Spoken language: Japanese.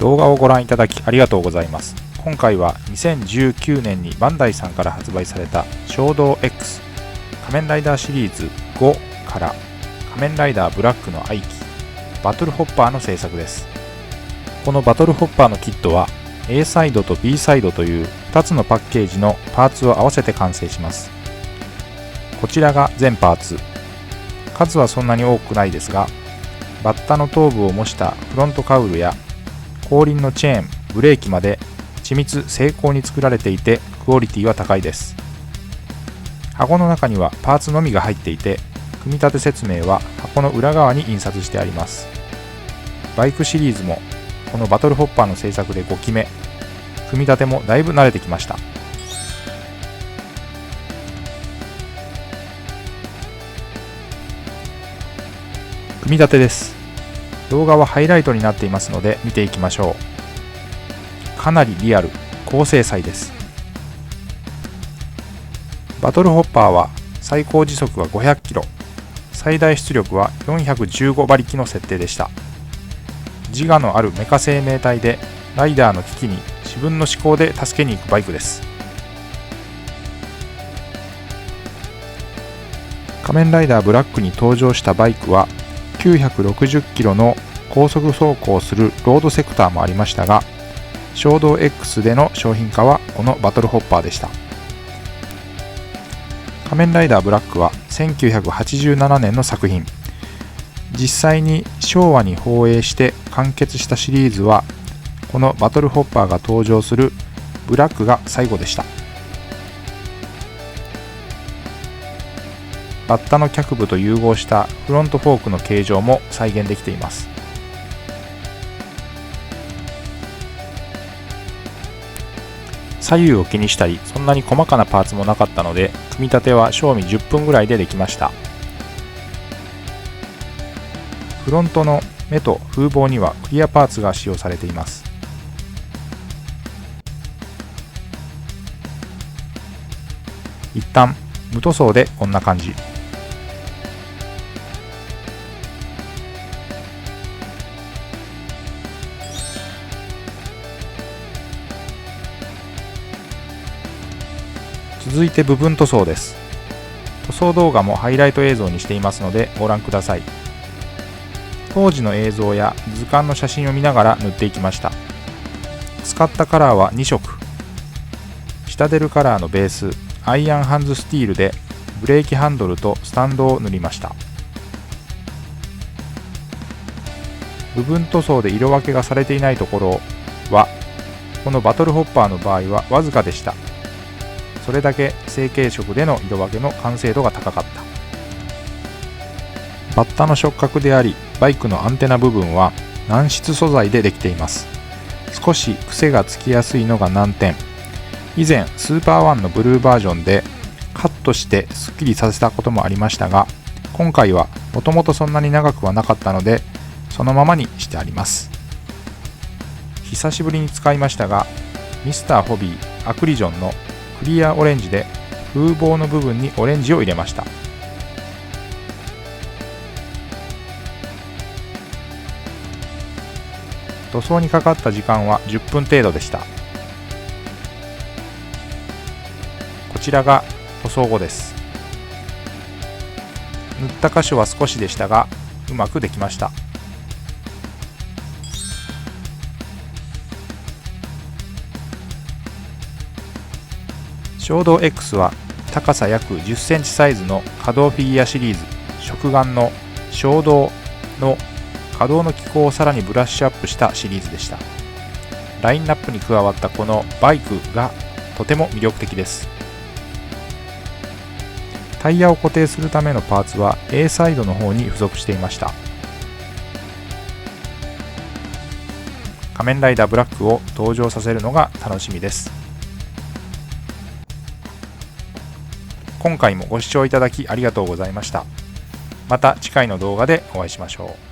動画をご覧いただきありがとうございます。今回は2019年にバンダイさんから発売された衝動 X 仮面ライダーシリーズ5から仮面ライダーブラックの愛機バトルホッパーの制作です。このバトルホッパーのキットは A サイドと B サイドという2つのパッケージのパーツを合わせて完成します。こちらが全パーツ。数はそんなに多くないですが、バッタの頭部を模したフロントカウルや後輪のチェーン、ブレーキまで緻密精巧に作られていてクオリティは高いです。箱の中にはパーツのみが入っていて、組み立て説明は箱の裏側に印刷してあります。バイクシリーズもこのバトルホッパーの製作で5期目、組み立てもだいぶ慣れてきました。組み立てです。動画はハイライトになっていますので見ていきましょう。かなりリアル、高精細です。バトルホッパーは最高時速は500キロ、最大出力は415馬力の設定でした。自我のあるメカ生命体でライダーの危機に自分の思考で助けに行くバイクです。仮面ライダーブラックに登場したバイクは960キロの高速走行するロードセクターもありましたが、衝動 X での商品化はこのバトルホッパーでした。仮面ライダーブラックは1987年の作品。実際に昭和に放映して完結したシリーズはこのバトルホッパーが登場するブラックが最後でした。バッタの脚部と融合したフロントフォークの形状も再現できています。左右を気にしたりそんなに細かなパーツもなかったので、組み立ては賞味10分ぐらいでできました。フロントの目と風防にはクリアパーツが使用されています。一旦無塗装でこんな感じ。続いて部分塗装です。塗装動画もハイライト映像にしていますのでご覧ください。当時の映像や図鑑の写真を見ながら塗っていきました。使ったカラーは2色。シタデルカラーのベース、アイアンハンズスティールでブレーキハンドルとスタンドを塗りました。部分塗装で色分けがされていないところはこのバトルホッパーの場合はわずかでした。それだけ成型色での色分けの完成度が高かった。バッタの触覚でありバイクのアンテナ部分は軟質素材でできています。少し癖がつきやすいのが難点。以前スーパーワンのブルーバージョンでカットしてスッキリさせたこともありましたが、今回はもともとそんなに長くはなかったのでそのままにしてあります。久しぶりに使いましたが、ミスターホビーアクリジョンのクリアオレンジで風防の部分にオレンジを入れました。塗装にかかった時間は10分程度でした。こちらが塗装後です。塗った箇所は少しでしたがうまくできました。衝動 X は高さ約10センチサイズの可動フィギュアシリーズ食玩の衝動の可動の機構をさらにブラッシュアップしたシリーズでした。ラインナップに加わったこのバイクがとても魅力的です。タイヤを固定するためのパーツは A サイドの方に付属していました。仮面ライダーブラックを登場させるのが楽しみです。今回もご視聴いただきありがとうございました。また次回の動画でお会いしましょう。